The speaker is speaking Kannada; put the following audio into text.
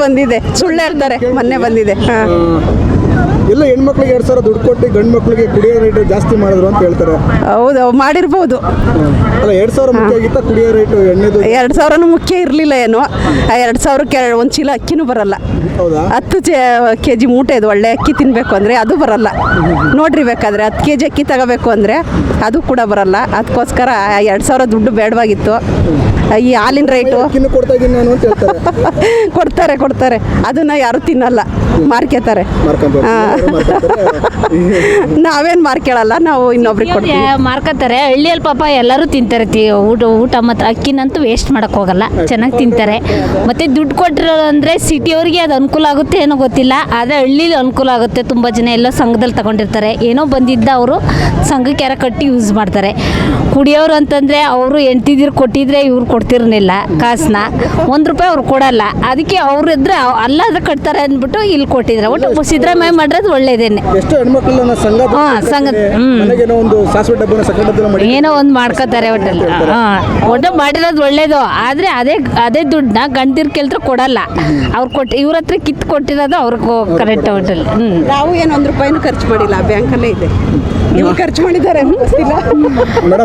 ಬಂದಿದೆ ಸುಳ್ಳು ಹೇಳ್ತಾರೆ. ಮೊನ್ನೆ ಬಂದಿದೆ. ಎಲ್ಲ ಹೆಣ್ಮಕ್ಳಿಗೆ 2,000 ದುಡ್ಡು ಕೊಟ್ಟು ಗಂಡು ಮಕ್ಳಿಗೆ ಕುಡಿಯೋ ರೇಟ್ ಜಾಸ್ತಿ ಮಾಡಿದ್ರು ಅಂತ ಹೇಳ್ತಾರೆ. ಹೌದು, ಮಾಡಿರ್ಬೋದು. ಅಲ್ಲ 2,000 ಮುಖ್ಯ ಆಗಿತ್ತ ಕುಡಿಯೋ ರೇಟು ಎಣ್ಣೆದು? 2,000 ಮುಖ್ಯ ಇರಲಿಲ್ಲ ಏನೋ. 2,000ಕ್ಕೆ ಒಂದು ಚೀಲ ಅಕ್ಕಿನೂ ಬರಲ್ಲ. ಹೌದಾ? 10 kg ಮೂಟೆ ಇದು ಒಳ್ಳೆ ಅಕ್ಕಿ ತಿನ್ನಬೇಕು ಅಂದರೆ ಅದು ಬರಲ್ಲ. ನೋಡ್ರಿ ಬೇಕಾದ್ರೆ 10 kg ಅಕ್ಕಿ ತಗೋಬೇಕು ಅಂದರೆ ಅದು ಕೂಡ ಬರಲ್ಲ. ಅದಕ್ಕೋಸ್ಕರ 2,000 ದುಡ್ಡು ಬೇಡವಾಗಿತ್ತು. ಈ ಹಾಲಿನ ರೇಟು ಕೊಡ್ತಾ ಇದ್ದೀನಿ ನಾನು ಅಂತ ಹೇಳ್ತಾರೆ. ಕೊಡ್ತಾರೆ ಅದನ್ನ ಯಾರು ತಿನ್ನಲ್ಲ, ಮಾರ್ಕೆತಾರೆ. ನಾವೇನು ಮಾರ್ಕೊಳ್ಳಲ್ಲ, ನಾವು ಇನ್ನೊಬ್ರಿಗೆ ಕೊಡ್ತೀವಿ. ಮಾರ್ಕೋತಾರೆ. ಹಳ್ಳಿಯಲ್ಲಿ ಪಾಪ ಎಲ್ಲರೂ ತಿಂತಾರೆ. ಊಟ ಮತ್ತು ಅಕ್ಕಿನಂತೂ ವೇಸ್ಟ್ ಮಾಡೋಕ್ಕೆ ಹೋಗಲ್ಲ, ಚೆನ್ನಾಗಿ ತಿಂತಾರೆ. ಮತ್ತು ದುಡ್ಡು ಕೊಟ್ಟರು ಅಂದರೆ ಸಿಟಿಯವ್ರಿಗೆ ಅದು ಅನುಕೂಲ ಆಗುತ್ತೆ ಏನೋ ಗೊತ್ತಿಲ್ಲ, ಆದರೆ ಹಳ್ಳಿಲಿ ಅನುಕೂಲ ಆಗುತ್ತೆ. ತುಂಬ ಜನ ಎಲ್ಲ ಸಂಘದಲ್ಲಿ ತಗೊಂಡಿರ್ತಾರೆ. ಏನೋ ಬಂದಿದ್ದ ಅವರು ಸಂಘಕ್ಕೆ ಯಾರ ಕಟ್ಟಿ ಯೂಸ್ ಮಾಡ್ತಾರೆ. ಕುಡಿಯೋರು ಅಂತಂದರೆ ಅವರು ಹೆಂಡ್ತಿದಿರು ಕೊಟ್ಟಿದ್ರೆ ಇವ್ರು ಕೊಡ್ತಿರ್ಲಿಲ್ಲ ಕಾಸನ್ನ. ₹1 ಅವ್ರು ಕೊಡಲ್ಲ. ಅದಕ್ಕೆ ಅವ್ರು ಇದ್ರೆ ಅಲ್ಲಾದ್ರೆ ಕಟ್ತಾರೆ ಅಂದ್ಬಿಟ್ಟು ಇಲ್ಲಿ ಕೊಟ್ಟಿದ್ರೆ. ಒಟ್ಟು ಸಿದ್ದರಾಮಯ್ಯ ಮಾಡೋದು ಒಳ್ಳೇದೇನೆ. ಎಷ್ಟು ಹೆಣ್ಮಕ್ಳನ್ನ ಸಂಘ ಒಂದು ಸಾಸಿವೆ ಡಬ್ಬನ ಸಕ್ಕರೆ ಡಬ್ಬನ ಮಾಡಿ ಏನೋ ಒಂದು ಮಾಡ್ಕೋತಾರೆ. ಒಟ್ಟು ಮಾಡಿರೋದು ಒಳ್ಳೇದು. ಆದರೆ ಅದೇ ದುಡ್ಡನ್ನ ಗಂಡಿರ್ ಕೇಳಿದ್ರೆ ಕೊಡಲ್ಲ. ಅವ್ರು ಇವ್ರ ಹತ್ರ ಕಿತ್ತು ಕೊಟ್ಟಿರೋದು ಅವ್ರಿಗೆ ಕರೆಕ್ಟ್ ಹೋಟೆಲ್. ನಾವು ಏನು ₹1 ಖರ್ಚು ಮಾಡಿಲ್ಲ, ಬ್ಯಾಂಕಲ್ಲೇ ಇದೆ. ಇವ್ರು ಖರ್ಚು ಮಾಡಿದ್ದಾರೆ.